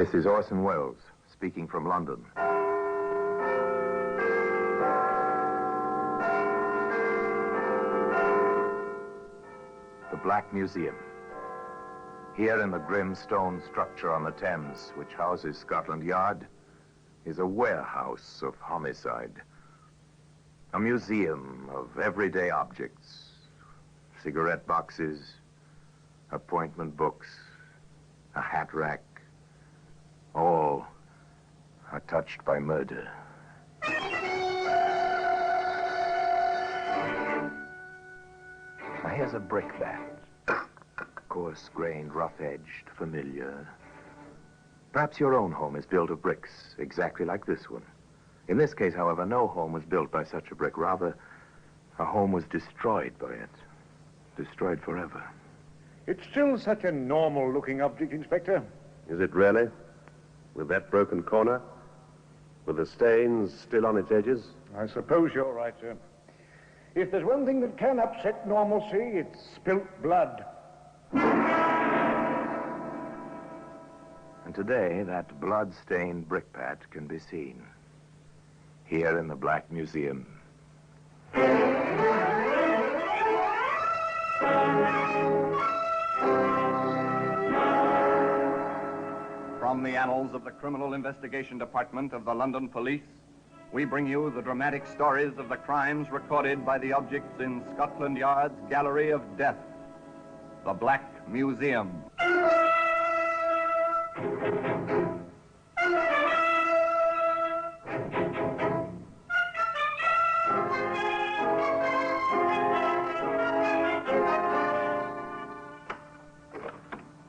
This is Orson Welles, speaking from London. The Black Museum. Here in the grim stone structure on the Thames, which houses Scotland Yard, is a warehouse of homicide. A museum of everyday objects, cigarette boxes, appointment books, a hat rack, all are touched by murder. Now here's a brickbat. Coarse-grained, rough-edged, familiar. Perhaps your own home is built of bricks, exactly like this one. In this case, however, no home was built by such a brick. Rather, a home was destroyed by it. Destroyed forever. It's still such a normal-looking object, Inspector. Is it really? With that broken corner? With the stains still on its edges? I suppose you're right, sir. If there's one thing that can upset normalcy, it's spilt blood. And today, that blood-stained brickbat can be seen here in the Black Museum. From the annals of the Criminal Investigation Department of the London Police, we bring you the dramatic stories of the crimes recorded by the objects in Scotland Yard's Gallery of Death, the Black Museum.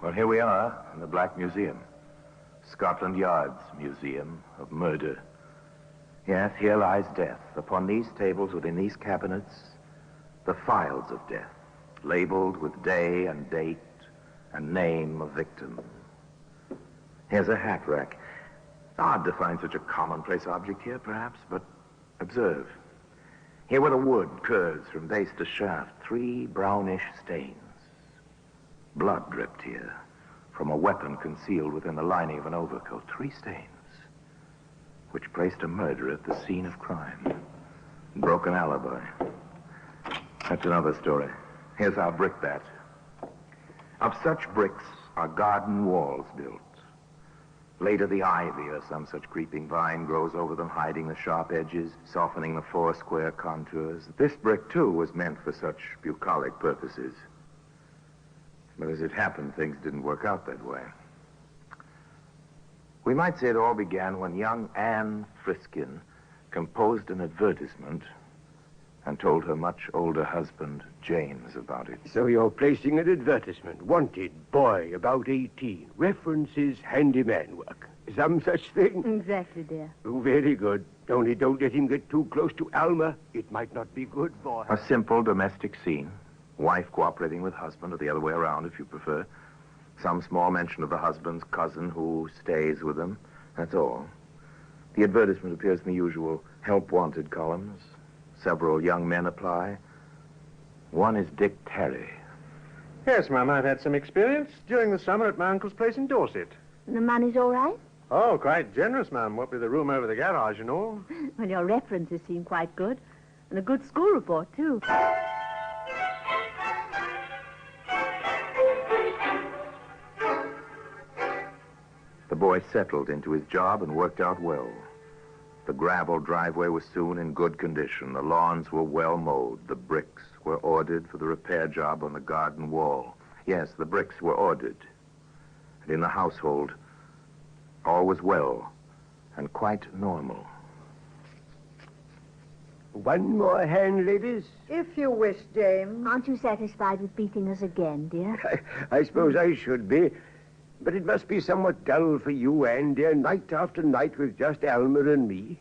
Well, here we are in the Black Museum. Scotland Yard's Museum of Murder. Yes, here lies death. Upon these tables, within these cabinets, the files of death, labeled with day and date and name of victim. Here's a hat rack. Odd to find such a commonplace object here, perhaps, but observe. Here where the wood curves from base to shaft, 3 brownish stains. Blood dripped here from a weapon concealed within the lining of an overcoat. 3 stains, which placed a murderer at the scene of crime. Broken alibi. That's another story. Here's our brickbat. Of such bricks are garden walls built. Later, the ivy or some such creeping vine grows over them, hiding the sharp edges, softening the 4 square contours. This brick, too, was meant for such bucolic purposes. But as it happened, things didn't work out that way. We might say it all began when young Anne Friskin composed an advertisement and told her much older husband, James, about it. So you're placing an advertisement. Wanted, boy, about 18. References, handyman work. Some such thing? Exactly, dear. Oh, very good. Only don't let him get too close to Alma. It might not be good for her. A simple domestic scene. Wife cooperating with husband, or the other way around, if you prefer. Some small mention of the husband's cousin who stays with them. That's all. The advertisement appears in the usual help wanted columns. Several young men apply. One is Dick Terry. Yes, ma'am, I've had some experience during the summer at my uncle's place in Dorset. The money's all right? Oh, quite generous, ma'am. What with the room over the garage and all. Well, your references seem quite good. And a good school report, too. The boy settled into his job and worked out well. The gravel driveway was soon in good condition. The lawns were well mowed. The bricks were ordered for the repair job on the garden wall. Yes, the bricks were ordered. And in the household, all was well and quite normal. One more hand, ladies? If you wish, James. Aren't you satisfied with beating us again, dear? I suppose I should be. But it must be somewhat dull for you, Anne, dear, night after night with just Alma and me.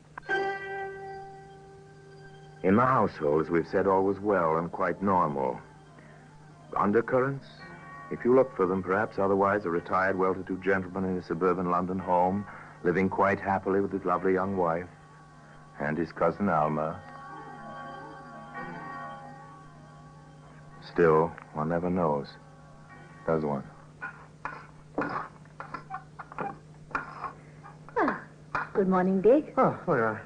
In the household, as we've said, all was well and quite normal. Undercurrents? If you look for them, perhaps. Otherwise, a retired, well-to-do gentleman in a suburban London home, living quite happily with his lovely young wife and his cousin Alma. Still, one never knows, does one? Good morning, Dick. Oh, there you are.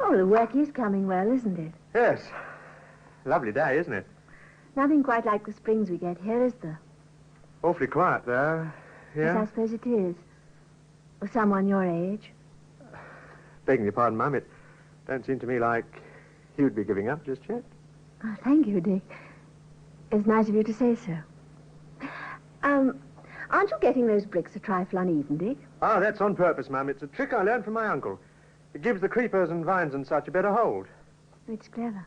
Oh, the work is coming well, isn't it? Yes. Lovely day, isn't it? Nothing quite like the springs we get here, is there? Awfully quiet there. Yes, Yeah? I suppose it is. For someone your age. Begging your pardon, Mum, it don't seem to me like you'd be giving up just yet. Oh, thank you, Dick. It's nice of you to say so. Aren't you getting those bricks a trifle uneven, Dick? Oh, that's on purpose, Mum. It's a trick I learned from my uncle. It gives the creepers and vines and such a better hold. It's clever.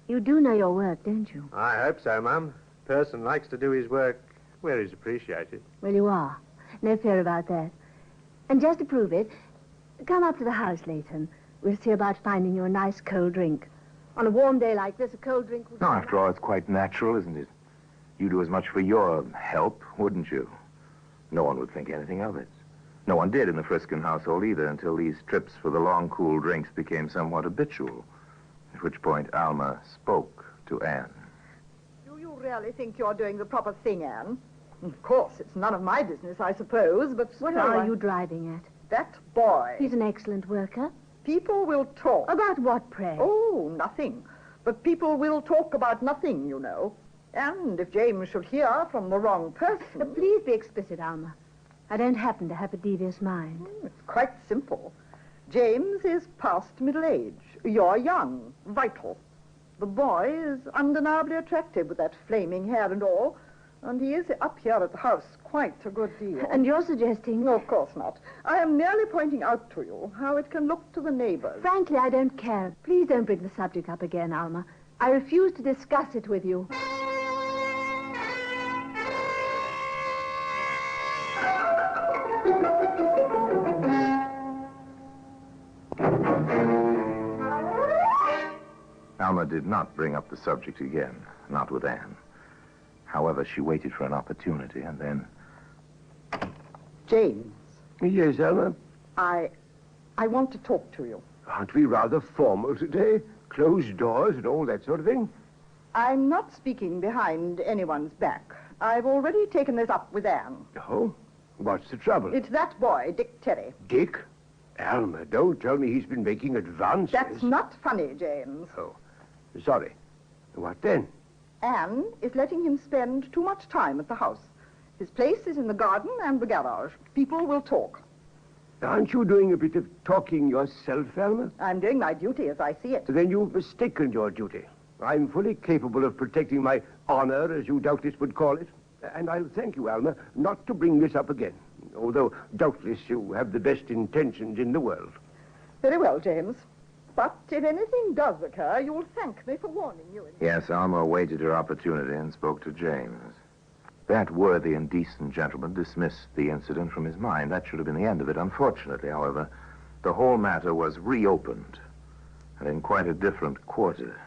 You do know your work, don't you? I hope so, Mum. Person likes to do his work where he's appreciated. Well, you are. No fear about that. And just to prove it, come up to the house later and we'll see about finding you a nice cold drink. On a warm day like this, a cold drink would... No, after all, it's quite natural, isn't it? You do as much for your help, wouldn't you? No one would think anything of it. No one did in the Friskin household either until these trips for the long, cool drinks became somewhat habitual, at which point Alma spoke to Anne. Do you really think you're doing the proper thing, Anne? Of course, it's none of my business, I suppose, but... What still, are you driving at? That boy. He's an excellent worker. People will talk. About what, pray? Oh, nothing. But people will talk about nothing, you know. And if James should hear from the wrong person... Please be explicit, Alma. I don't happen to have a devious mind. It's quite simple. James is past middle age. You're young, vital. The boy is undeniably attractive with that flaming hair and all. And he is up here at the house quite a good deal. And you're suggesting... No, of course not. I am merely pointing out to you how it can look to the neighbors. Frankly, I don't care. Please don't bring the subject up again, Alma. I refuse to discuss it with you. Alma did not bring up the subject again, not with Anne. However, she waited for an opportunity and then... James, Yes, Alma? I want to talk to you. Aren't we rather formal today? Closed doors and all that sort of thing? I'm not speaking behind anyone's back. I've already taken this up with Anne. Oh? What's the trouble? It's that boy, Dick Terry. Dick? Alma, don't tell me he's been making advances. That's not funny, James. Oh, sorry. What then? Anne is letting him spend too much time at the house. His place is in the garden and the garage. People will talk. Aren't you doing a bit of talking yourself, Alma? I'm doing my duty as I see it. Then you've mistaken your duty. I'm fully capable of protecting my honor, as you doubtless would call it. And I'll thank you, Alma, not to bring this up again. Although, doubtless, you have the best intentions in the world. Very well, James. But if anything does occur, you'll thank me for warning you. Yes, Alma waited her opportunity and spoke to James. That worthy and decent gentleman dismissed the incident from his mind. That should have been the end of it. Unfortunately, however, the whole matter was reopened, and in quite a different quarter.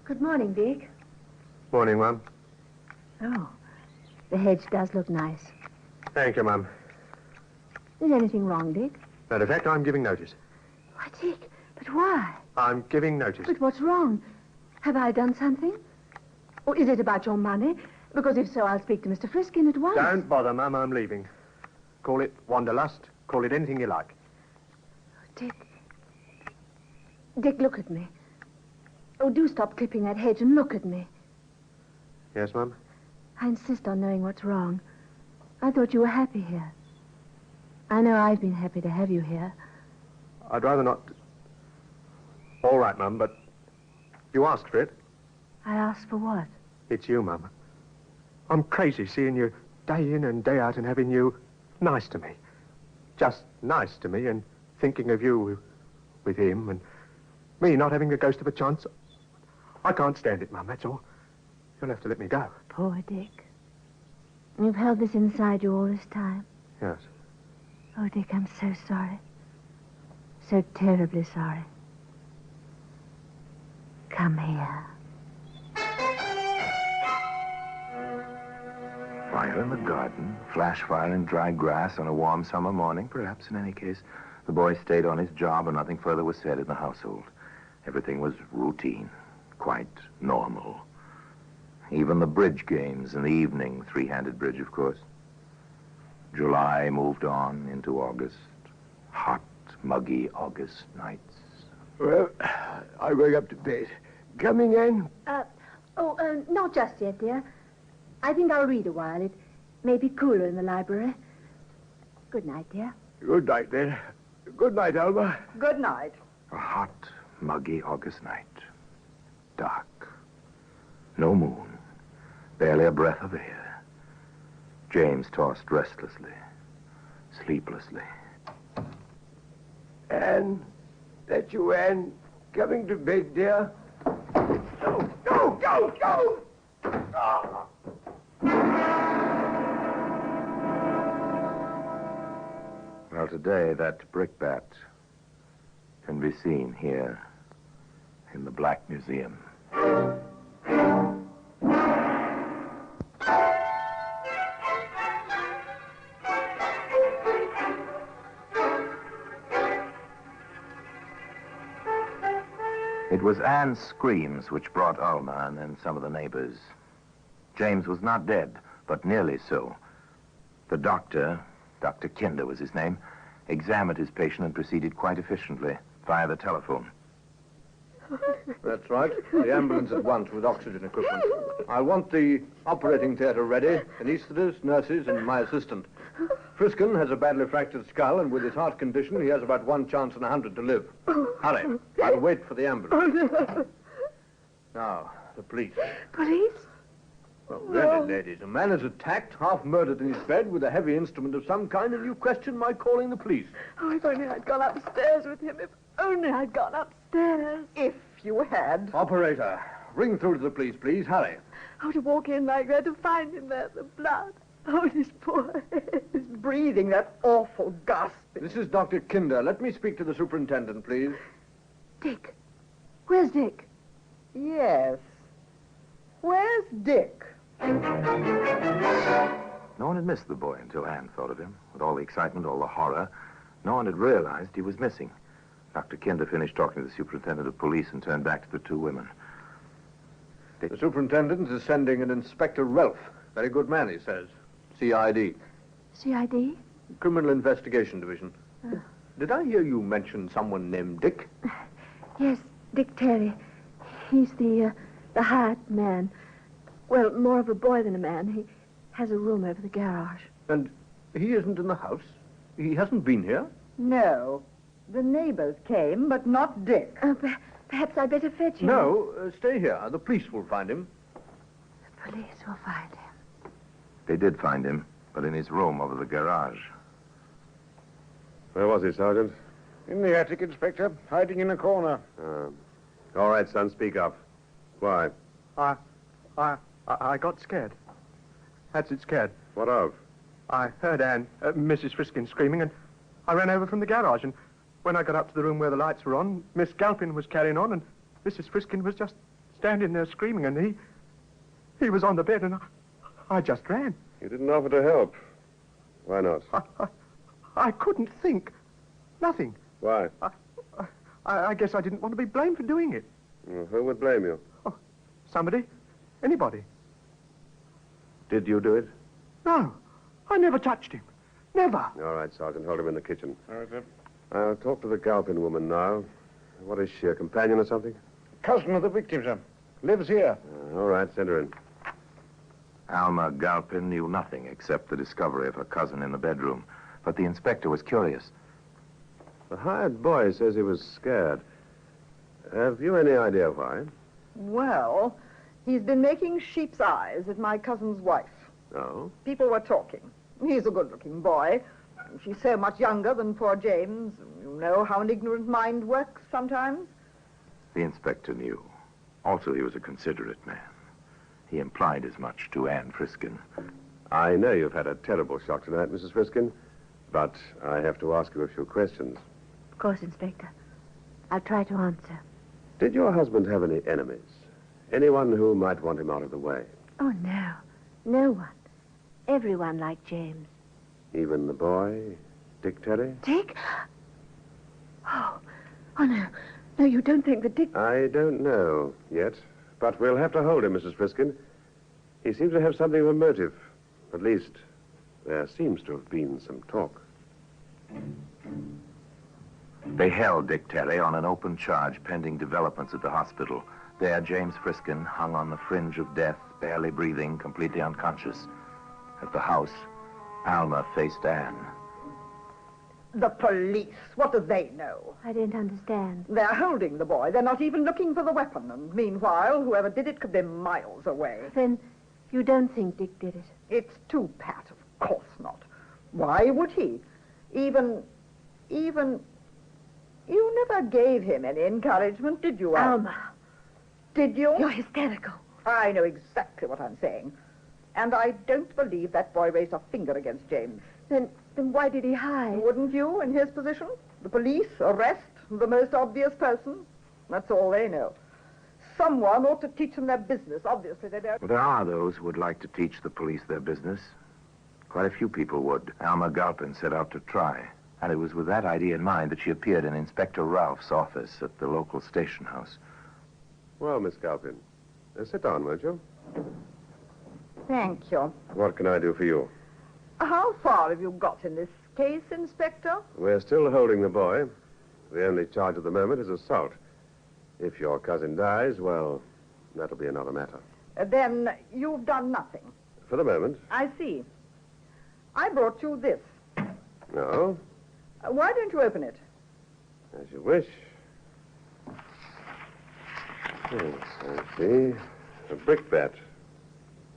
Good morning, Dick. Morning, Mum. Oh, the hedge does look nice. Thank you, Mum. Is anything wrong, Dick? Matter of fact, I'm giving notice. Why, Dick, but why? I'm giving notice. But what's wrong? Have I done something? Or is it about your money? Because if so, I'll speak to Mr. Friskin at once. Don't bother, Mum. I'm leaving. Call it wanderlust. Call it anything you like. Dick. Dick, look at me. Oh, do stop clipping that hedge and look at me. Yes, Mum? I insist on knowing what's wrong. I thought you were happy here. I know I've been happy to have you here. I'd rather not... All right, Mum, but you asked for it. I asked for what? It's you, Mum. I'm crazy seeing you day in and day out and having you nice to me. Just nice to me and thinking of you with him and me not having the ghost of a chance. I can't stand it, Mum, that's all. You'll have to let me go. Poor Dick. You've held this inside you all this time. Yes. Oh, Dick, I'm so sorry. So terribly sorry. Come here. Fire in the garden, flash fire in dry grass on a warm summer morning, perhaps in any case. The boy stayed on his job and nothing further was said in the household. Everything was routine, quite normal. Even the bridge games in the evening, three-handed bridge, of course. July moved on into August. Hot, muggy August nights. Well, I'm going up to bed. Coming in? Not just yet, dear. I think I'll read a while. It may be cooler in the library. Good night, dear. Good night, then. Good night, Alma. Good night. A hot, muggy August night. Dark. No moon. Barely a breath of air. James tossed restlessly, sleeplessly. Anne, that you, Anne? Coming to bed, dear? Go, go, go, go! Ah. Well, today, that brickbat can be seen here in the Black Museum. It was Anne's screams which brought Alma and then some of the neighbors. James was not dead, but nearly so. The doctor, Dr. Kinder was his name, examined his patient and proceeded quite efficiently via the telephone. That's right. The ambulance at once with oxygen equipment. I want the operating theatre ready, anaesthetists, nurses, and my assistant. Friskin has a badly fractured skull, and with his heart condition, he has about 1 chance in 100 to live. Hurry. I'll wait for the ambulance. Now, the police. Police? Well, really, ladies, a man is attacked, half murdered in his bed with a heavy instrument of some kind, and you question my calling the police. Oh, if only I'd gone upstairs with him. If only I'd gone upstairs. If you had. Operator, ring through to the police, please. Hurry. Oh, to walk in like that, to find him there, the blood. Oh, his poor head. He's breathing that awful gasping. This is Dr. Kinder. Let me speak to the superintendent, please. Dick. Where's Dick? Yes. Where's Dick? No one had missed the boy until Anne thought of him. With all the excitement, all the horror, no one had realized he was missing. Dr. Kinder finished talking to the superintendent of police and turned back to the 2 women. The superintendent is sending an Inspector Ralph. Very good man, he says. CID. CID? Criminal Investigation Division. Did I hear you mention someone named Dick? Yes, Dick Terry. He's the hired man. Well, more of a boy than a man. He has a room over the garage. And he isn't in the house? He hasn't been here? No. The neighbors came, but not Dick. Perhaps I'd better fetch him. No, stay here. The police will find him. The police will find him. They did find him, but in his room over the garage. Where was he, Sergeant? In the attic, Inspector, hiding in a corner. All right, son, speak up. Why? I got scared. That's it, scared. What of? I heard Mrs. Friskin screaming, and I ran over from the garage, and when I got up to the room where the lights were on, Miss Galpin was carrying on, and Mrs. Friskin was just standing there screaming, and he was on the bed, and I just ran. You didn't offer to help. Why not? I couldn't think. Nothing. Why? I guess I didn't want to be blamed for doing it. Well, who would blame you? Oh, somebody. Anybody. Did you do it? No. I never touched him. Never. All right, Sergeant, hold him in the kitchen. All right, sir. I'll talk to the Galpin woman now. What is she, a companion or something? Cousin of the victim, sir. Lives here. All right, send her in. Alma Galpin knew nothing except the discovery of her cousin in the bedroom. But the inspector was curious. The hired boy says he was scared. Have you any idea why? Well, he's been making sheep's eyes at my cousin's wife. No? People were talking. He's a good-looking boy. She's so much younger than poor James. You know how an ignorant mind works sometimes. The inspector knew. Also, he was a considerate man. He implied as much to Anne Friskin. I know you've had a terrible shock tonight, Mrs. Friskin, but I have to ask you a few questions. Of course, Inspector. I'll try to answer. Did your husband have any enemies? Anyone who might want him out of the way? Oh, no. No one. Everyone liked James. Even the boy, Dick Terry? Dick? Oh, no. No, you don't think that Dick... I don't know yet, but we'll have to hold him, Mrs. Friskin. He seems to have something of a motive. At least, There seems to have been some talk. They held Dick Terry on an open charge pending developments at the hospital. There, James Friskin hung on the fringe of death, barely breathing, completely unconscious. At the house, Alma faced Anne. The police, what do they know? I didn't understand. They're holding the boy. They're not even looking for the weapon. And meanwhile, whoever did it could be miles away. Then you don't think Dick did it? It's too pat, of course not. Why would he? Even... You never gave him any encouragement, did you, Alma. Did you? You're hysterical. I know exactly what I'm saying. And I don't believe that boy raised a finger against James. Then why did he hide? Wouldn't you, in his position? The police, arrest, the most obvious person. That's all they know. Someone ought to teach them their business. Obviously, they don't. Well, there are those who would like to teach the police their business. Quite a few people would. Alma Galpin set out to try. And it was with that idea in mind that she appeared in Inspector Ralph's office at the local station house. Well, Miss Galpin, sit down, won't you? Thank you. What can I do for you? How far have you got in this case, Inspector? We're still holding the boy. The only charge at the moment is assault. If your cousin dies, well, that'll be another matter. Then you've done nothing. For the moment. I see. I brought you this. No? Why don't you open it? As you wish. Yes, I see. A brickbat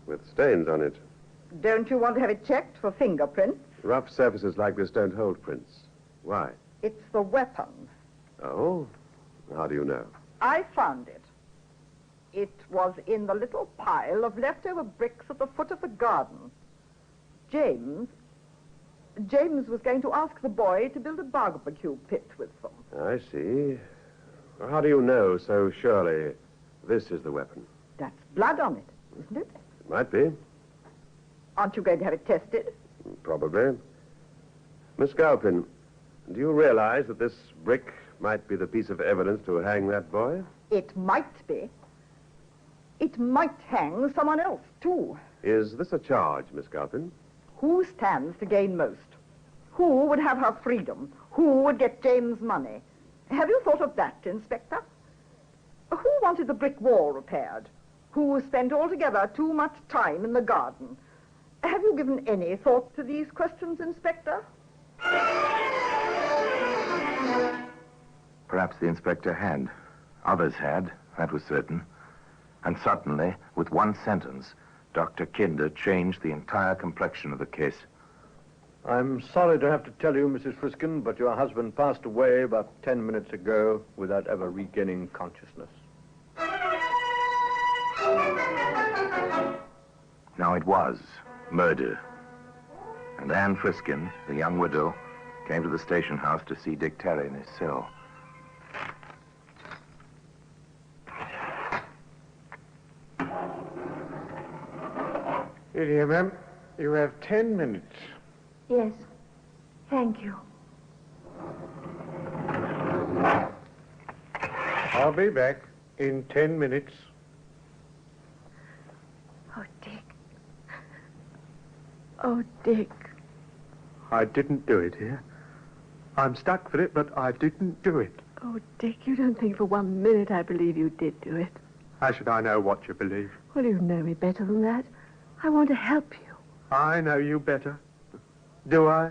with stains on it. Don't you want to have it checked for fingerprints? Rough surfaces like this don't hold prints. Why? It's the weapon. Oh? How do you know? I found it. It was in the little pile of leftover bricks at the foot of the garden. James was going to ask the boy to build a barbecue pit with them. I see. Well, how do you know so surely this is the weapon? That's blood on it, isn't it? It might be. Aren't you going to have it tested? Probably. Miss Galpin, do you realize that this brick might be the piece of evidence to hang that boy? It might be. It might hang someone else, too. Is this a charge, Miss Galpin? Who stands to gain most? Who would have her freedom? Who would get James' money? Have you thought of that, Inspector? Who wanted the brick wall repaired? Who spent altogether too much time in the garden? Have you given any thought to these questions, Inspector? Perhaps the inspector had. Others had, that was certain. And suddenly, with one sentence, Dr. Kinder changed the entire complexion of the case. I'm sorry to have to tell you, Mrs. Friskin, but your husband passed away about 10 minutes ago without ever regaining consciousness. Now it was murder. And Anne Friskin, the young widow, came to the station house to see Dick Terry in his cell. Here, dear ma'am, you have 10 minutes. Yes. Thank you. I'll be back in 10 minutes. Oh, Dick. Oh, Dick. I didn't do it here. I'm stuck for it, but I didn't do it. Oh, Dick, you don't think for 1 minute I believe you did do it. How should I know what you believe? Well, you know me better than that. I want to help you. I know you better. Do I?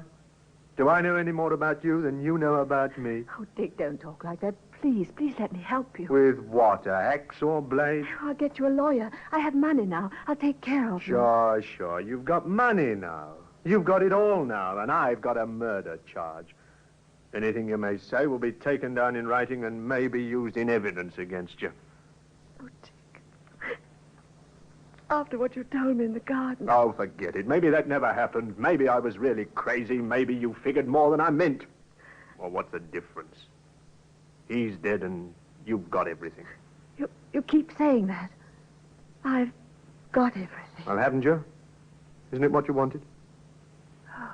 Do I know any more about you than you know about me? Oh, Dick, don't talk like that. Please let me help you. With what, a axe or blade? I'll get you a lawyer. I have money now. I'll take care of you. Sure. You've got money now. You've got it all now, and I've got a murder charge. Anything you may say will be taken down in writing and may be used in evidence against you. Oh, Dick. After what you told me in the garden. Oh, forget it. Maybe that never happened. Maybe I was really crazy. Maybe you figured more than I meant. Well, what's the difference? He's dead and you've got everything. You keep saying that. I've got everything. Well, haven't you? Isn't it what you wanted? Oh.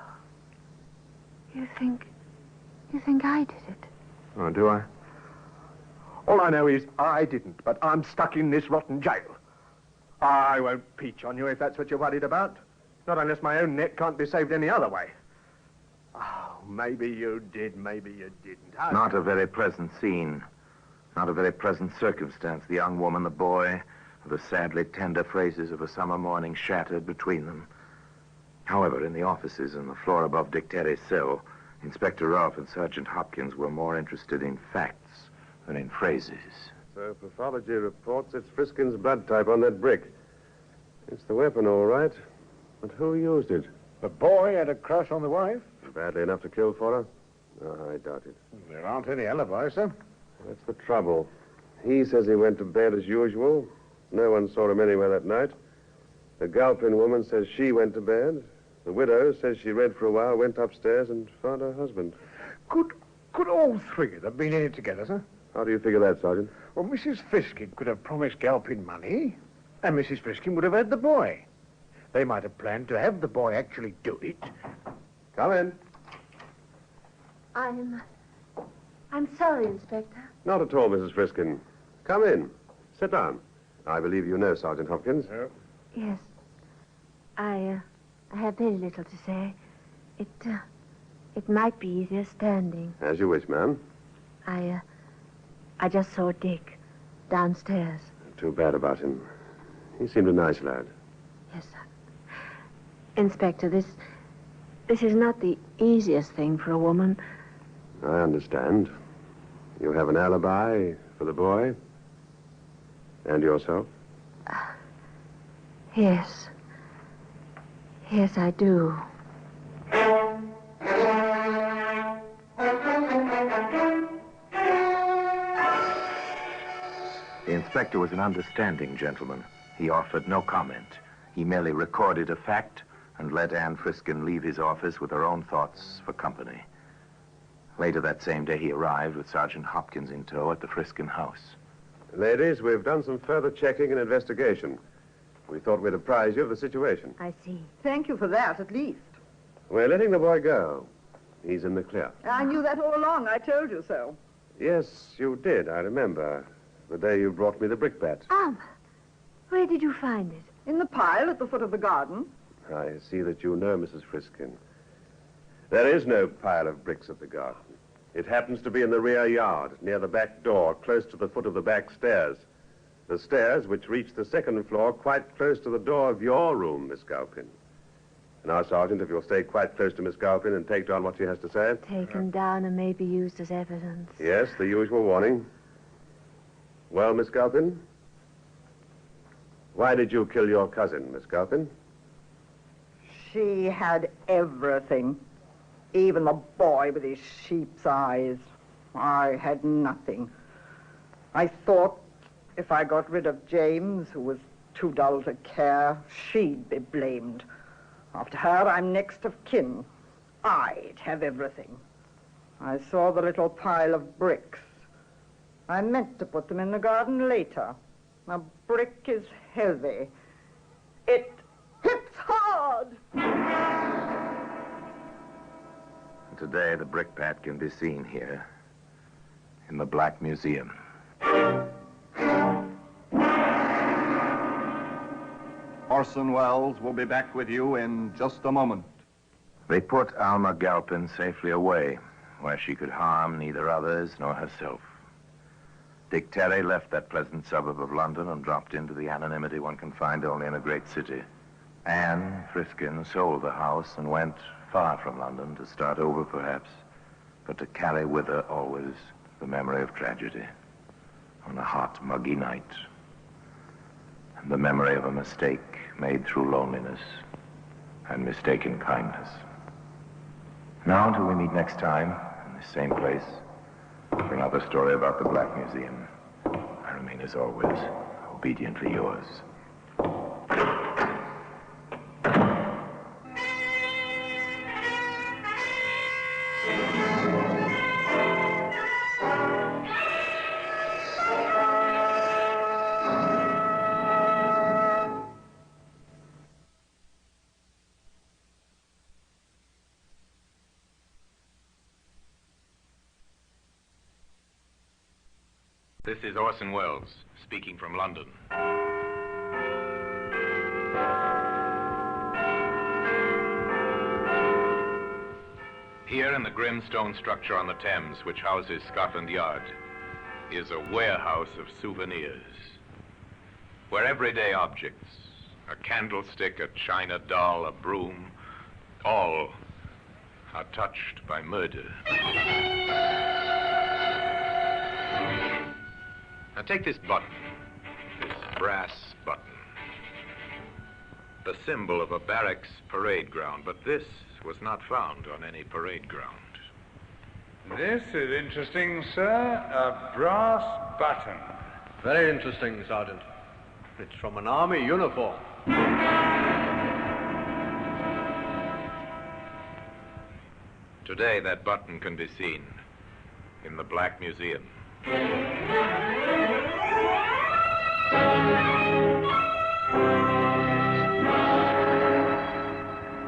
You think I did it? Oh, do I? All I know is I didn't, but I'm stuck in this rotten jail. I won't peach on you if that's what you're worried about. Not unless my own neck can't be saved any other way. Oh, maybe you did, maybe you didn't. Not a very pleasant scene. Not a very pleasant circumstance. The young woman, the boy, the sadly tender phrases of a summer morning shattered between them. However, in the offices on the floor above Dick Terry's cell, Inspector Rolfe and Sergeant Hopkins were more interested in facts than in phrases. So pathology reports it's Friskin's blood type on that brick. It's the weapon, all right. But who used it? The boy had a crush on the wife. Badly enough to kill for her? Oh, I doubt it. There aren't any alibis, sir. That's the trouble. He says he went to bed as usual. No one saw him anywhere that night. The Galpin woman says she went to bed. The widow says she read for a while, went upstairs, and found her husband. Could all three of them have been in it together, sir? How do you figure that, Sergeant? Well, Mrs. Friskin could have promised Galpin money, and Mrs. Friskin would have had the boy. They might have planned to have the boy actually do it. Come in. I'm sorry, Inspector. Not at all, Mrs. Friskin. Come in. Sit down. I believe you know Sergeant Hopkins. Yes. I have very little to say. It might be easier standing. As you wish, ma'am. I just saw Dick downstairs. Too bad about him. He seemed a nice lad. Yes, sir. Inspector, this is not the easiest thing for a woman. I understand. You have an alibi for the boy? And yourself? Yes. Yes, I do. The inspector was an understanding gentleman. He offered no comment. He merely recorded a fact and let Anne Friskin leave his office with her own thoughts for company. Later that same day, he arrived with Sergeant Hopkins in tow at the Friskin house. Ladies, we've done some further checking and investigation. We thought we'd apprise you of the situation. I see. Thank you for that, at least. We're letting the boy go. He's in the clear. I knew that all along. I told you so. Yes, you did, I remember. The day you brought me the brickbat. Where did you find it? In the pile at the foot of the garden. I see that you know, Mrs. Friskin. There is no pile of bricks at the garden. It happens to be in the rear yard, near the back door, close to the foot of the back stairs. The stairs which reach the second floor quite close to the door of your room, Miss Galpin. Now, Sergeant, if you'll stay quite close to Miss Galpin and take down what she has to say. Taken down and may be used as evidence. Yes, the usual warning. Well, Miss Galpin? Why did you kill your cousin, Miss Galpin? She had everything. Even the boy with his sheep's eyes. I had nothing. I thought if I got rid of James, who was too dull to care, she'd be blamed. After her, I'm next of kin. I'd have everything. I saw the little pile of bricks. I meant to put them in the garden later. A brick is heavy. It hits hard. Today, the brickbat can be seen here in the Black Museum. Orson Welles will be back with you in just a moment. They put Alma Galpin safely away, where she could harm neither others nor herself. Dick Terry left that pleasant suburb of London and dropped into the anonymity one can find only in a great city. Anne Friskin sold the house and went far from London to start over, perhaps, but to carry with her always the memory of tragedy on a hot, muggy night, and the memory of a mistake made through loneliness and mistaken kindness. Now, until we meet next time in the same place for another story about the Black Museum, I remain, as always, obediently yours. This is Orson Welles, speaking from London. Here in the grim stone structure on the Thames, which houses Scotland Yard, is a warehouse of souvenirs, where everyday objects, a candlestick, a china doll, a broom, all are touched by murder. Now take this button, this brass button, the symbol of a barracks parade ground, but this was not found on any parade ground. This is interesting, sir. A brass button. Very interesting, Sergeant. It's from an army uniform. Today, that button can be seen in the Black Museum.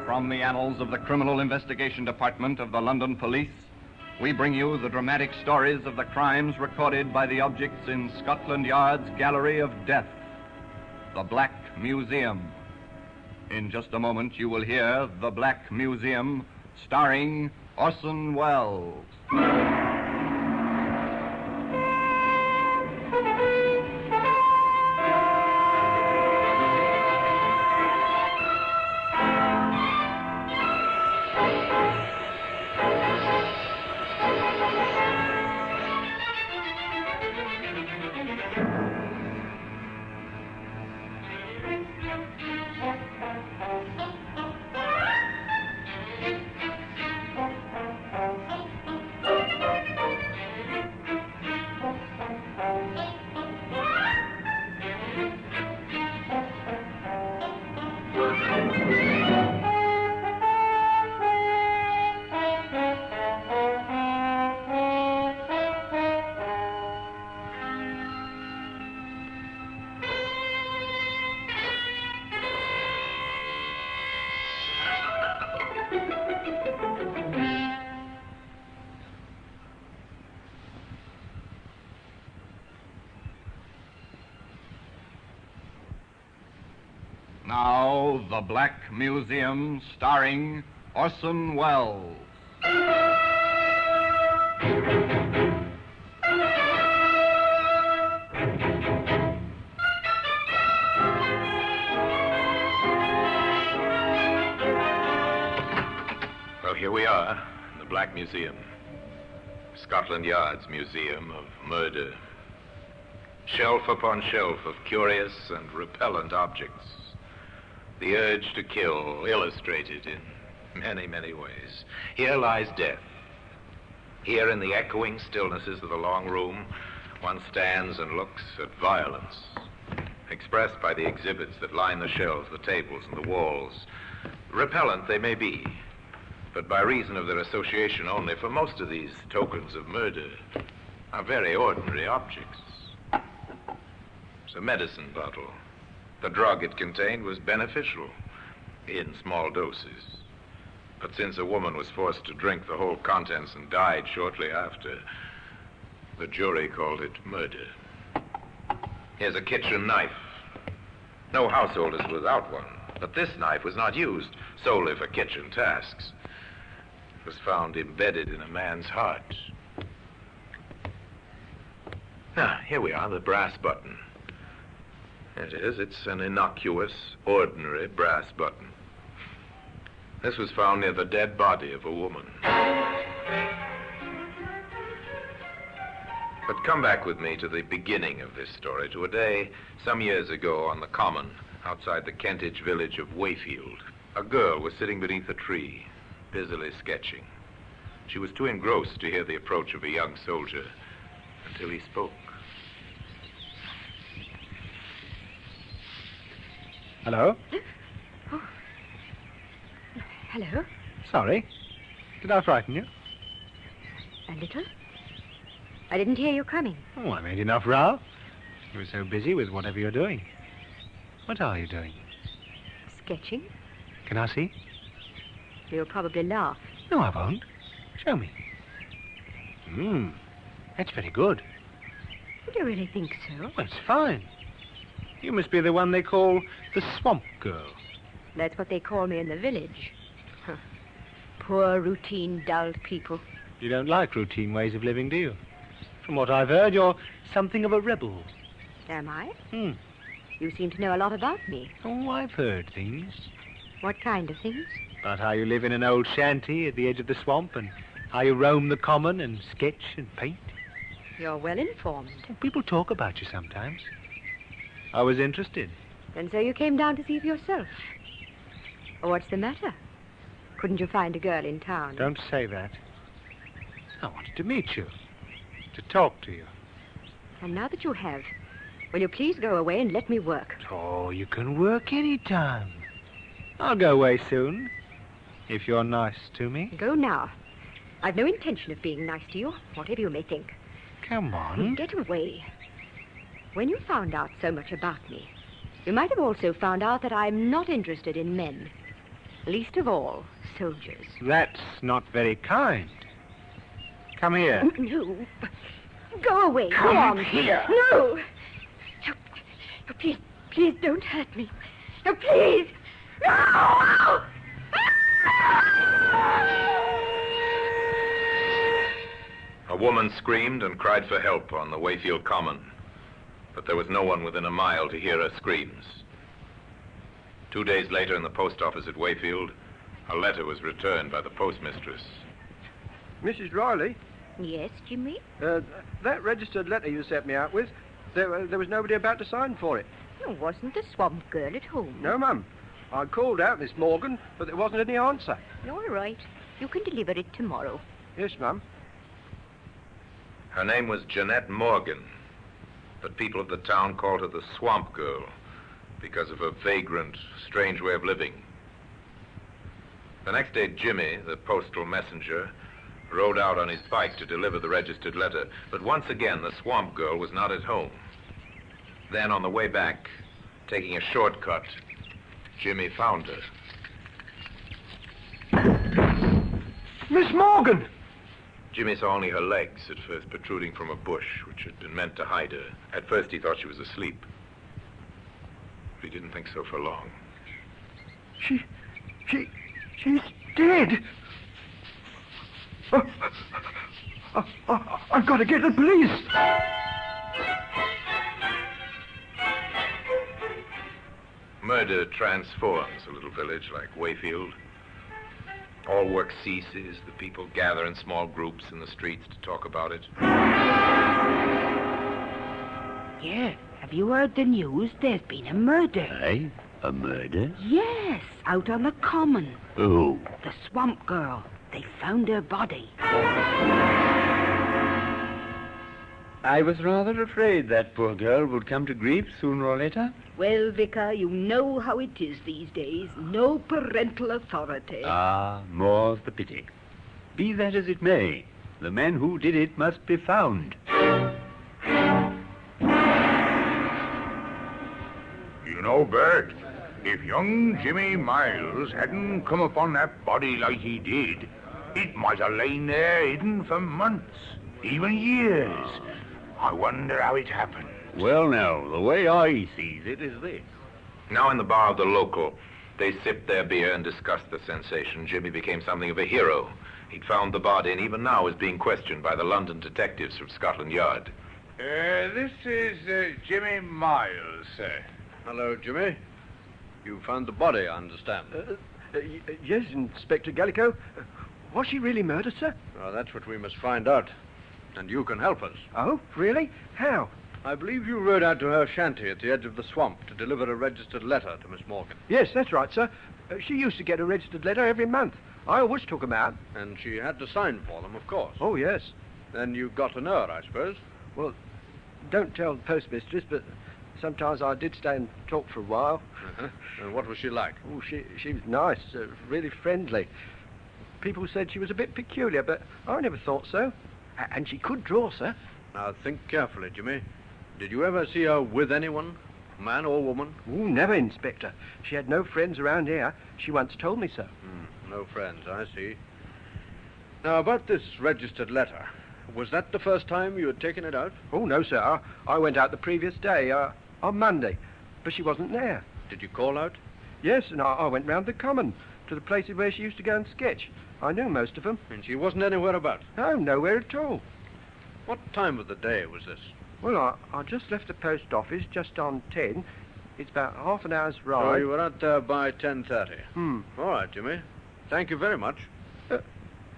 From the annals of the Criminal Investigation Department of the London Police, we bring you the dramatic stories of the crimes recorded by the objects in Scotland Yard's Gallery of Death, the Black Museum. In just a moment, you will hear The Black Museum, starring Orson Welles. Now, The Black Museum, starring Orson Welles. Well, here we are in the Black Museum, Scotland Yard's Museum of Murder. Shelf upon shelf of curious and repellent objects. The urge to kill, illustrated in many, many ways. Here lies death. Here in the echoing stillnesses of the long room, one stands and looks at violence, expressed by the exhibits that line the shelves, the tables, and the walls. Repellent they may be, but by reason of their association only, for most of these tokens of murder are very ordinary objects. It's a medicine bottle. The drug it contained was beneficial in small doses. But since a woman was forced to drink the whole contents and died shortly after, the jury called it murder. Here's a kitchen knife. No household is without one, but this knife was not used solely for kitchen tasks. It was found embedded in a man's heart. Now, here we are, the brass button. It is. It's an innocuous, ordinary brass button. This was found near the dead body of a woman. But come back with me to the beginning of this story, to a day some years ago on the common outside the Kentish village of Wayfield. A girl was sitting beneath a tree, busily sketching. She was too engrossed to hear the approach of a young soldier until he spoke. Hello? Oh. Hello? Sorry. Did I frighten you? A little. I didn't hear you coming. Oh, I made enough row. You were so busy with whatever you're doing. What are you doing? Sketching. Can I see? You'll probably laugh. No, I won't. Show me. That's very good. Do you really think so? Well, it's fine. You must be the one they call the Swamp Girl. That's what they call me in the village. Huh. Poor, routine, dull people. You don't like routine ways of living, do you? From what I've heard, you're something of a rebel. Am I? Hmm. You seem to know a lot about me. Oh, I've heard things. What kind of things? About how you live in an old shanty at the edge of the swamp and how you roam the common and sketch and paint. You're well informed. People talk about you sometimes. I was interested. And so you came down to see for yourself. Oh, what's the matter? Couldn't you find a girl in town? Don't say that. I wanted to meet you, to talk to you. And now that you have, will you please go away and let me work? Oh, you can work any time. I'll go away soon, if you're nice to me. Go now. I've no intention of being nice to you, whatever you may think. Come on. Get away. When you found out so much about me, you might have also found out that I'm not interested in men. Least of all, soldiers. That's not very kind. Come here. No. Go away. Come Go on. here. No. No, please, please don't hurt me. No, please. No! A woman screamed and cried for help on the Wayfield Common, but there was no one within a mile to hear her screams. 2 days later, in the post office at Wayfield, a letter was returned by the postmistress. Mrs. Riley? Yes, Jimmy? That registered letter you sent me out with, there was nobody about to sign for it. There wasn't a swamp girl at home. No, Mum. I called out Miss Morgan, but there wasn't any answer. All right. You can deliver it tomorrow. Yes, Mum. Her name was Jeanette Morgan, but people of the town called her the Swamp Girl because of her vagrant, strange way of living. The next day, Jimmy, the postal messenger, rode out on his bike to deliver the registered letter, but once again, the Swamp Girl was not at home. Then, on the way back, taking a shortcut, Jimmy found her. Miss Morgan! Jimmy saw only her legs at first protruding from a bush, which had been meant to hide her. At first, he thought she was asleep. But he didn't think so for long. She's dead. I've got to get the police. Murder transforms a little village like Wayfield. All work ceases. The people gather in small groups in the streets to talk about it. Yeah, have you heard the news? There's been a murder. Aye? A murder? Yes, out on the common. Who? The swamp girl. They found her body. I was rather afraid that poor girl would come to grief sooner or later. Well, Vicar, you know how it is these days. No parental authority. Ah, more's the pity. Be that as it may, the man who did it must be found. You know, Bert, if young Jimmy Miles hadn't come upon that body like he did, it might have lain there hidden for months, even years. I wonder how it happened. Well, now, the way I sees it is this. Now in the bar of the local, they sipped their beer and discussed the sensation. Jimmy became something of a hero. He'd found the body and even now is being questioned by the London detectives from Scotland Yard. This is Jimmy Miles, sir. Hello, Jimmy. You found the body, I understand. Yes, Inspector Gallico. Was she really murdered, sir? Well, that's what we must find out. And you can help us. Oh, really? How? I believe you rode out to her shanty at the edge of the swamp to deliver a registered letter to Miss Morgan. Yes, that's right, sir. She used to get a registered letter every month. I always took them out. And she had to sign for them, of course. Oh, yes. Then you got to know her, I suppose. Well, don't tell the postmistress, but sometimes I did stay and talk for a while. Uh-huh. And what was she like? Oh, she was nice, really friendly. People said she was a bit peculiar, but I never thought so. And she could draw, sir. Now, think carefully, Jimmy. Did you ever see her with anyone, man or woman? Oh, never, Inspector. She had no friends around here. She once told me so. No friends, I see. Now, about this registered letter, was that the first time you had taken it out? Oh, no, sir. I went out the previous day, on Monday, but she wasn't there. Did you call out? Yes, and I went round the common to the places where she used to go and sketch. I knew most of them. And she wasn't anywhere about? No, nowhere at all. What time of the day was this? Well, I just left the post office just on 10. It's about half an hour's ride. So you were out there by 10:30? All right, Jimmy. Thank you very much.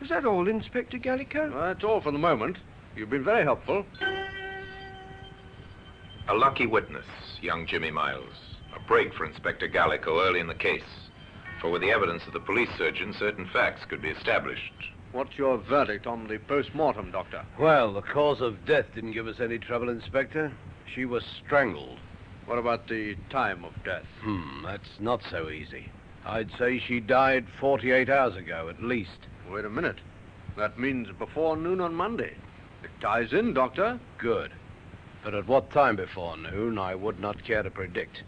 Is that all, Inspector Gallico? Well, that's all for the moment. You've been very helpful. A lucky witness, young Jimmy Miles. A break for Inspector Gallico early in the case. For with the evidence of the police surgeon, certain facts could be established. What's your verdict on the post-mortem, Doctor? Well, the cause of death didn't give us any trouble, Inspector. She was strangled. What about the time of death? That's not so easy. I'd say she died 48 hours ago, at least. Wait a minute. That means before noon on Monday. It ties in, Doctor. Good. But at what time before noon, I would not care to predict.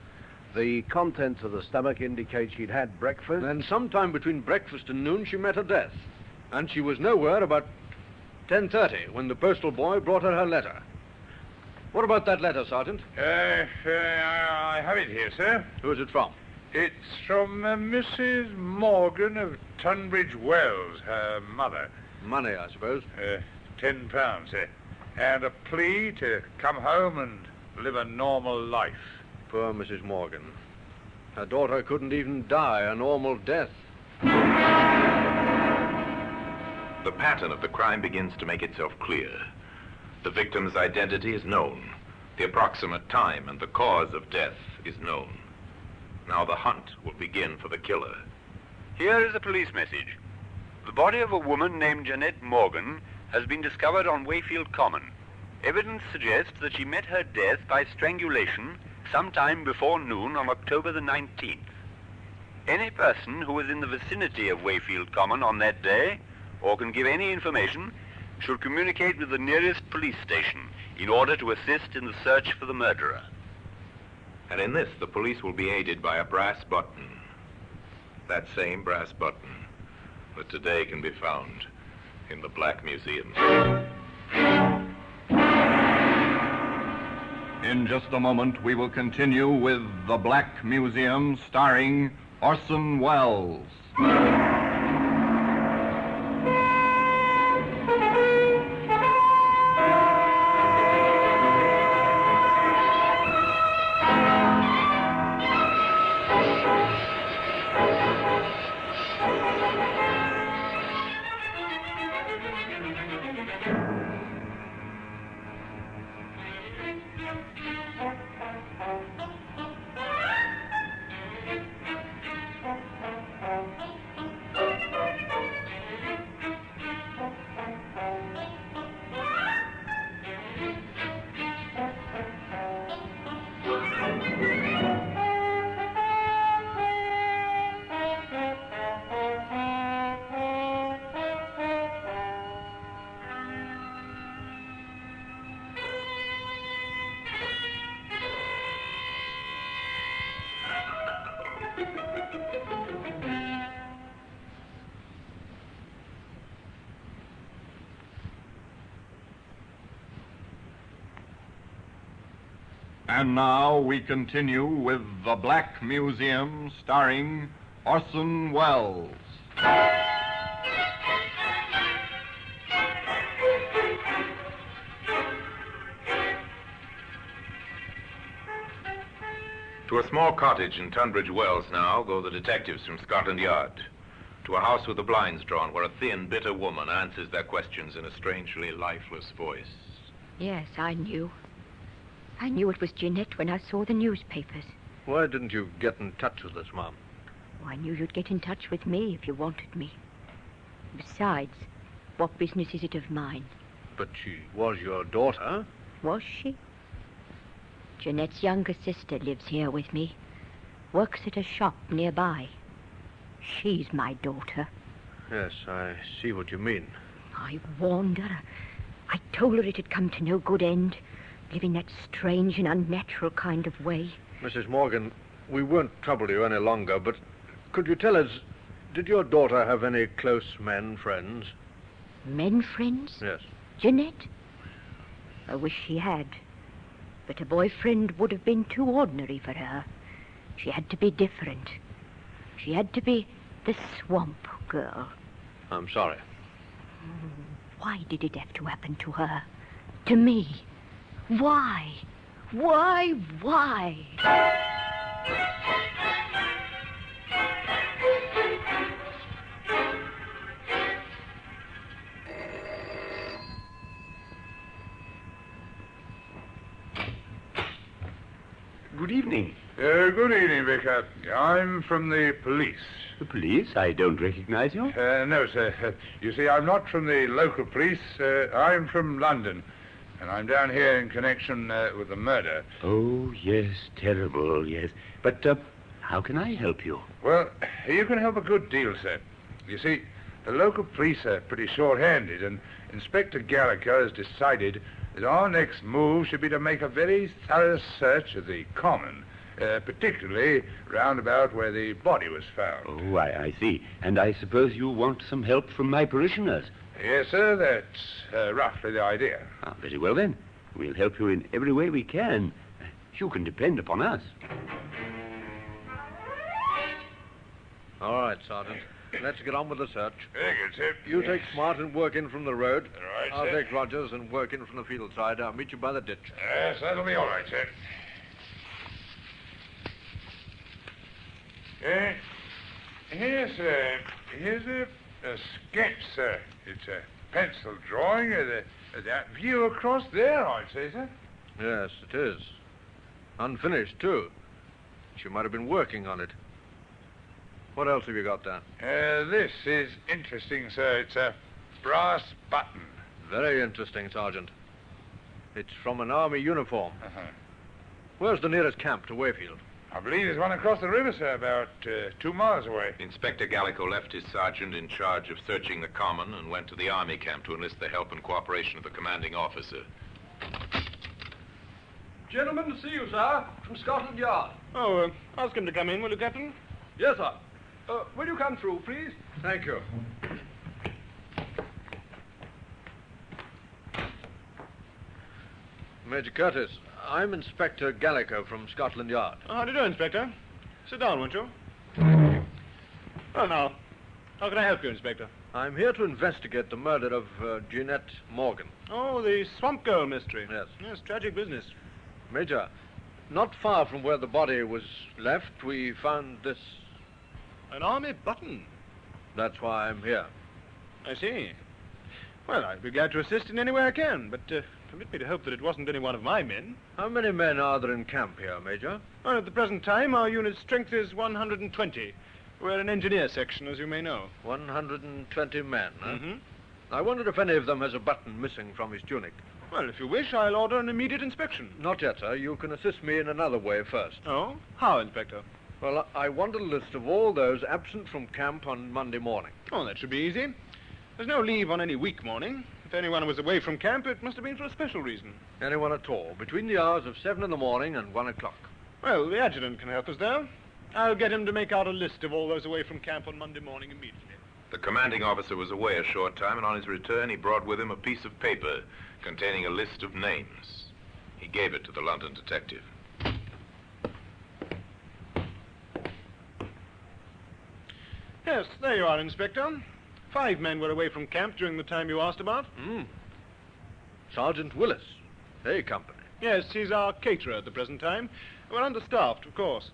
The contents of the stomach indicate she'd had breakfast. Then sometime between breakfast and noon, she met her death. And she was nowhere about 10:30 when the postal boy brought her her letter. What about that letter, Sergeant? I have it here, sir. Who's it from? It's from Mrs. Morgan of Tunbridge Wells, her mother. Money, I suppose. £10, sir. And a plea to come home and live a normal life. Poor Mrs. Morgan. Her daughter couldn't even die a normal death. The pattern of the crime begins to make itself clear. The victim's identity is known. The approximate time and the cause of death is known. Now the hunt will begin for the killer. Here is a police message. The body of a woman named Jeanette Morgan has been discovered on Wayfield Common. Evidence suggests that she met her death by strangulation sometime before noon on October the 19th. Any person who was in the vicinity of Wayfield Common on that day, or can give any information, should communicate with the nearest police station in order to assist in the search for the murderer. And in this, the police will be aided by a brass button. That same brass button that today can be found in the Black Museum. In just a moment, we will continue with The Black Museum, starring Orson Welles. And now we continue with The Black Museum, starring Orson Welles. To a small cottage in Tunbridge Wells now go the detectives from Scotland Yard. To a house with the blinds drawn where a thin, bitter woman answers their questions in a strangely lifeless voice. Yes, I knew. I knew it was Jeanette when I saw the newspapers. Why didn't you get in touch with us, Mom? Oh, I knew you'd get in touch with me if you wanted me. Besides, what business is it of mine? But she was your daughter. Was she? Jeanette's younger sister lives here with me. Works at a shop nearby. She's my daughter. Yes, I see what you mean. I warned her. I told her it had come to no good end, living that strange and unnatural kind of way. Mrs. Morgan, we won't trouble you any longer, but could you tell us, did your daughter have any close men friends? Men friends? Yes. Jeanette? I wish she had. But a boyfriend would have been too ordinary for her. She had to be different. She had to be The swamp girl. I'm sorry. Why did it have to happen to her? To me? Why? Why? Good evening. Good evening, Vicar. I'm from the police. The police? I don't recognize you. No, sir. You see, I'm not from the local police. I'm from London. And I'm down here in connection with the murder. Oh, yes, terrible, yes. But how can I help you? Well, you can help a good deal, sir. You see, the local police are pretty short-handed, and Inspector Gallagher has decided that our next move should be to make a very thorough search of the common, particularly round about where the body was found. Oh, I see. And I suppose you want some help from my parishioners? Yes, sir, that's roughly the idea. Ah, very well, then. We'll help you in every way we can. You can depend upon us. All right, Sergeant. Let's get on with the search. Very good, sir. You take Smart and work in from the road. All right, I'll sir. take Rogers and work in from the field side. I'll meet you by the ditch. Yes, that'll be all right, sir. Here's a sketch, sir. It's a pencil drawing of that view across there, I'd say, sir. Yes, it is. Unfinished, too. She might have been working on it. What else have you got there? This is interesting, sir. It's a brass button. Very interesting, Sergeant. It's from an army uniform. Uh-huh. Where's the nearest camp to Wayfield? I believe there's one across the river, sir, about 2 miles away. Inspector Gallico left his sergeant in charge of searching the common and went to the army camp to enlist the help and cooperation of the commanding officer. Gentlemen to see you, sir, from Scotland Yard. Oh, ask him to come in, will you, Captain? Yes, sir. Will you come through, please? Thank you. Major Curtis, I'm Inspector Gallico from Scotland Yard. How do you do, Inspector? Sit down, won't you? Well, now, how can I help you, Inspector? I'm here to investigate the murder of Jeanette Morgan. Oh, the swamp girl mystery. Yes. Yes, tragic business. Major, not far from where the body was left, we found this. An army button. That's why I'm here. I see. Well, I'd be glad to assist in any way I can, but permit me to hope that it wasn't any one of my men. How many men are there in camp here, Major? Well, at the present time, our unit's strength is 120. We're an engineer section, as you may know. 120 men, huh? Mm-hmm. I wondered if any of them has a button missing from his tunic. Well, if you wish, I'll order an immediate inspection. Not yet, sir. You can assist me in another way first. Oh? How, Inspector? Well, I want a list of all those absent from camp on Monday morning. Oh, that should be easy. There's no leave on any week morning. If anyone was away from camp, it must have been for a special reason. Anyone at all, between the hours of 7 in the morning and 1 o'clock. Well, the adjutant can help us there. I'll get him to make out a list of all those away from camp on Monday morning immediately. The commanding officer was away a short time, and on his return he brought with him a piece of paper containing a list of names. He gave it to the London detective. Yes, there you are, Inspector. 5 men were away from camp during the time you asked about. Sergeant Willis, A Company. Yes, he's our caterer at the present time. We're understaffed, of course.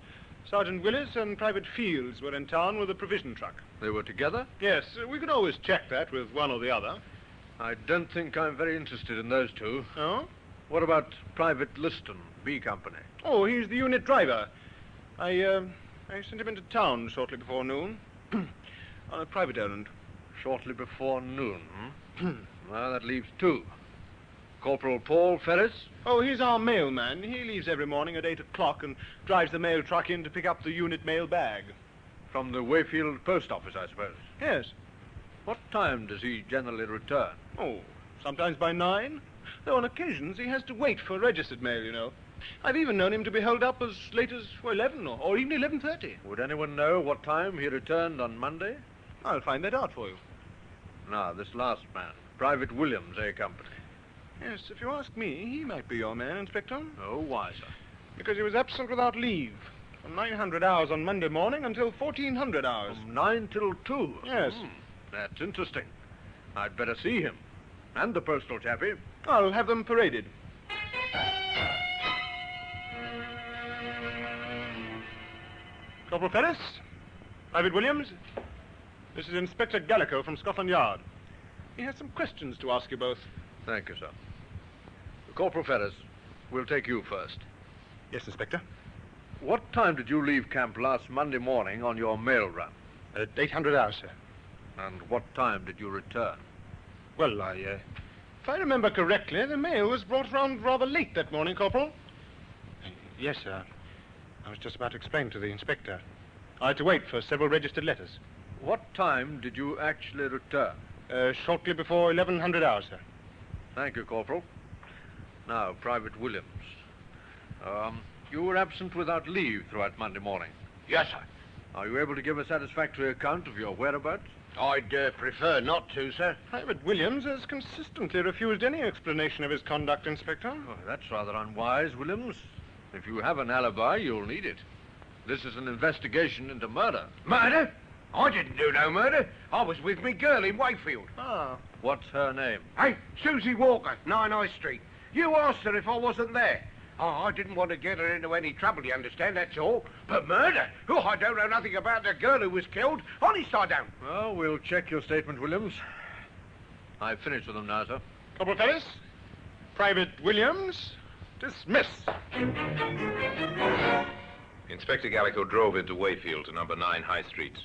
Sergeant Willis and Private Fields were in town with a provision truck. They were together? Yes, we could always check that with one or the other. I don't think I'm very interested in those two. Oh? What about Private Liston, B Company? Oh, he's the unit driver. I sent him into town shortly before noon. On a private errand. Shortly before noon, Well, that leaves 2. Corporal Paul Ferris? Oh, he's our mailman. He leaves every morning at 8 o'clock and drives the mail truck in to pick up the unit mail bag. From the Wayfield post office, I suppose? Yes. What time does he generally return? Oh, sometimes by 9. Though on occasions he has to wait for registered mail, you know. I've even known him to be held up as late as 11 or even 11:30. Would anyone know what time he returned on Monday? I'll find that out for you. Now, this last man, Private Williams, A Company. Yes, if you ask me, he might be your man, Inspector. Oh, why, sir? Because he was absent without leave. From 900 hours on Monday morning until 1400 hours. From 9 till 2? Yes. That's interesting. I'd better see him. And the postal chappie. I'll have them paraded. Corporal Ferris, Private Williams, this is Inspector Gallico from Scotland Yard. He has some questions to ask you both. Thank you, sir. Corporal Ferris, we'll take you first. Yes, Inspector. What time did you leave camp last Monday morning on your mail run? At 800 hours, sir. And what time did you return? Well, if I remember correctly, the mail was brought round rather late that morning, Corporal. Yes, sir. I was just about to explain to the inspector. I had to wait for several registered letters. What time did you actually return? Shortly before 1100 hours, sir. Thank you, Corporal. Now, Private Williams. You were absent without leave throughout Monday morning. Yes, sir. Are you able to give a satisfactory account of your whereabouts? I'd prefer not to, sir. Private Williams has consistently refused any explanation of his conduct, Inspector. Oh, that's rather unwise, Williams. If you have an alibi, you'll need it. This is an investigation into murder. Murder? I didn't do no murder. I was with me girl in Wakefield. Ah. What's her name? Hey, Susie Walker, 9 High Street. You asked her if I wasn't there. Oh, I didn't want to get her into any trouble, you understand, that's all. But murder? Oh, I don't know nothing about the girl who was killed. Honest, I don't. Well, we'll check your statement, Williams. I've finished with them now, sir. Corporal Ferris, Private Williams, dismiss. Inspector Gallico drove into Wayfield to number 9 High Street.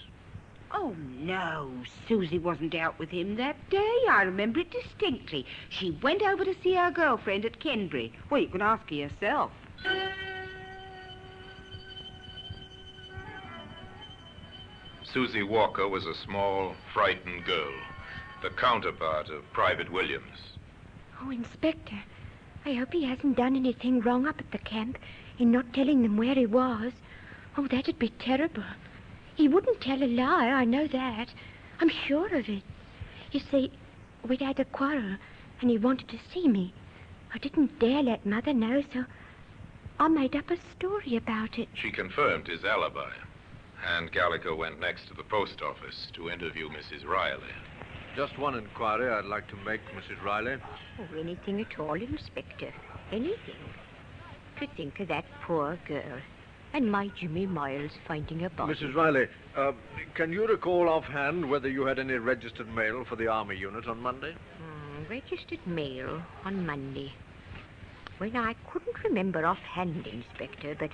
Oh, no. Susie wasn't out with him that day. I remember it distinctly. She went over to see her girlfriend at Kenbury. Well, you can ask her yourself. Susie Walker was a small, frightened girl, the counterpart of Private Williams. Oh, Inspector, I hope he hasn't done anything wrong up at the camp in not telling them where he was. Oh, that'd be terrible. He wouldn't tell a lie, I know that. I'm sure of it. You see, we'd had a quarrel, and he wanted to see me. I didn't dare let Mother know, so I made up a story about it. She confirmed his alibi, and Gallico went next to the post office to interview Mrs. Riley. Just one inquiry I'd like to make, Mrs. Riley. Oh, anything at all, Inspector. Anything. To think of that poor girl. And my Jimmy Miles finding a body. Mrs. Riley, can you recall offhand whether you had any registered mail for the Army unit on Monday? Registered mail on Monday. Well, I couldn't remember offhand, Inspector, but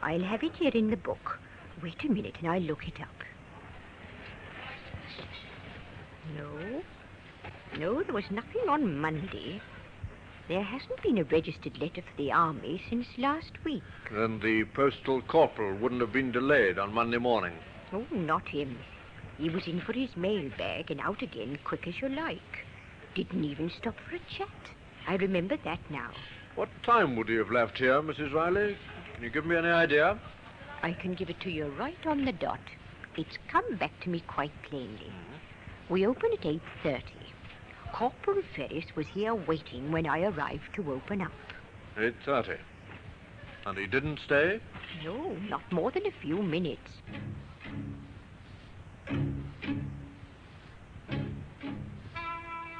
I'll have it here in the book. Wait a minute and I'll look it up. No, there was nothing on Monday. There hasn't been a registered letter for the Army since last week. Then the postal corporal wouldn't have been delayed on Monday morning. Oh, not him. He was in for his mail bag and out again quick as you like. Didn't even stop for a chat. I remember that now. What time would he have left here, Mrs. Riley? Can you give me any idea? I can give it to you right on the dot. It's come back to me quite plainly. We open at 8:30. Corporal Ferris was here waiting when I arrived to open up. 8:30. And he didn't stay? No, not more than a few minutes.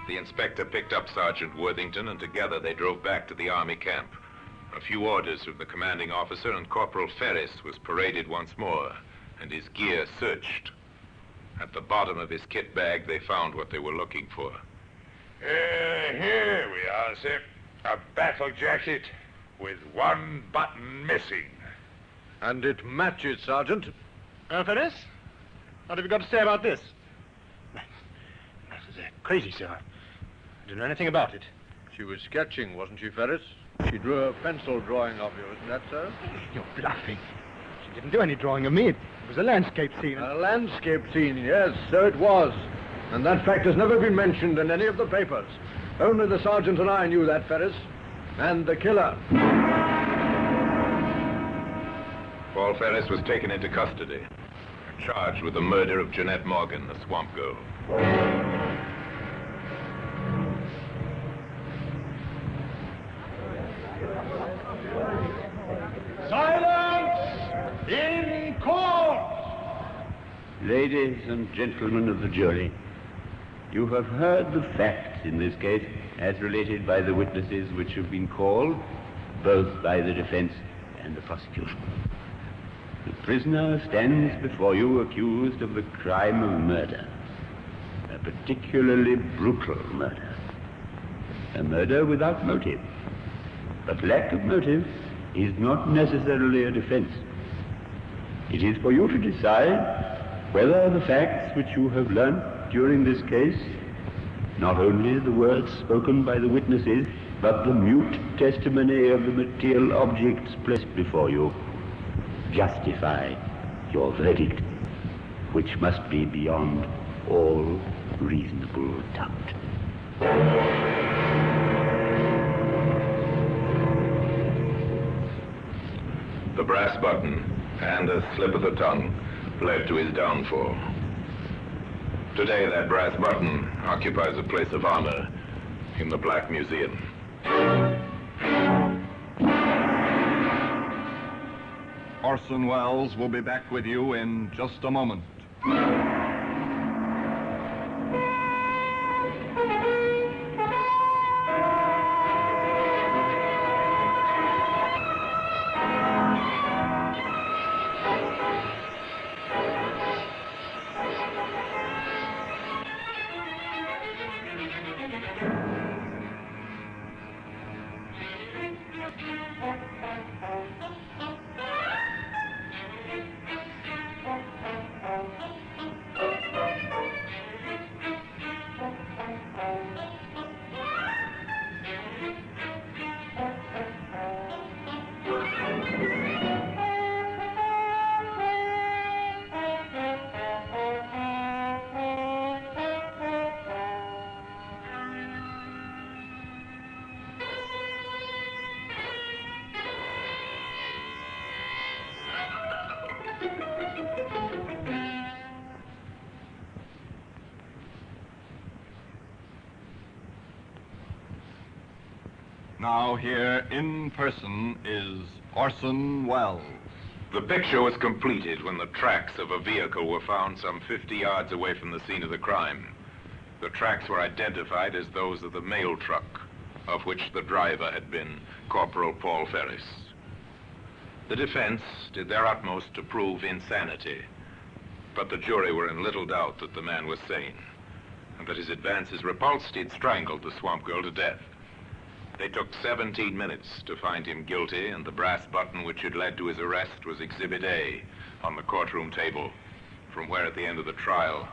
The inspector picked up Sergeant Worthington, and together they drove back to the Army camp. A few orders from the commanding officer, and Corporal Ferris was paraded once more, and his gear searched. At the bottom of his kit bag, they found what they were looking for. Here we are, sir. A battle jacket with one button missing. And it matches, Sergeant. Ferris, what have you got to say about this? This is crazy, sir. I don't know anything about it. She was sketching, wasn't she, Ferris? She drew a pencil drawing of you, isn't that so? You're bluffing. She didn't do any drawing of me. It was a landscape scene. A landscape scene, yes, so it was. And that fact has never been mentioned in any of the papers. Only the sergeant and I knew that, Ferris. And the killer. Paul Ferris was taken into custody, charged with the murder of Jeanette Morgan, the swamp girl. Silence! Ladies and gentlemen of the jury, you have heard the facts in this case as related by the witnesses which have been called, both by the defense and the prosecution. The prisoner stands before you accused of the crime of murder, a particularly brutal murder, a murder without motive. But lack of motive is not necessarily a defense. It is for you to decide whether the facts which you have learnt during this case, not only the words spoken by the witnesses, but the mute testimony of the material objects placed before you, justify your verdict, which must be beyond all reasonable doubt. The brass button and a slip of the tongue led to his downfall. Today, that brass button occupies a place of honor in the Black Museum. Orson Welles will be back with you in just a moment. Now here in person is Orson Welles. The picture was completed when the tracks of a vehicle were found some 50 yards away from the scene of the crime. The tracks were identified as those of the mail truck, of which the driver had been Corporal Paul Ferris. The defense did their utmost to prove insanity, but the jury were in little doubt that the man was sane, and that his advances repulsed, he'd strangled the swamp girl to death. They took 17 minutes to find him guilty, and the brass button which had led to his arrest was Exhibit A on the courtroom table, from where at the end of the trial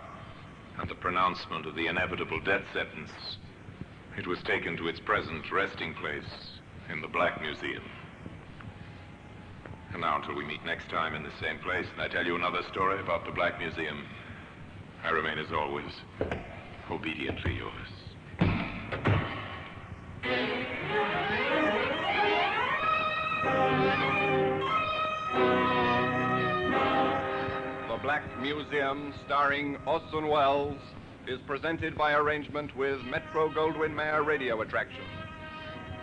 and the pronouncement of the inevitable death sentence, it was taken to its present resting place in the Black Museum. And now until we meet next time in the same place and I tell you another story about the Black Museum, I remain as always, obediently yours. The Black Museum, starring Orson Welles, is presented by arrangement with Metro-Goldwyn-Mayer Radio Attraction.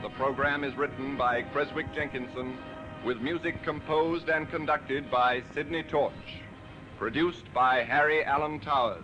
The program is written by Creswick Jenkinson, with music composed and conducted by Sidney Torch. Produced by Harry Allen Towers.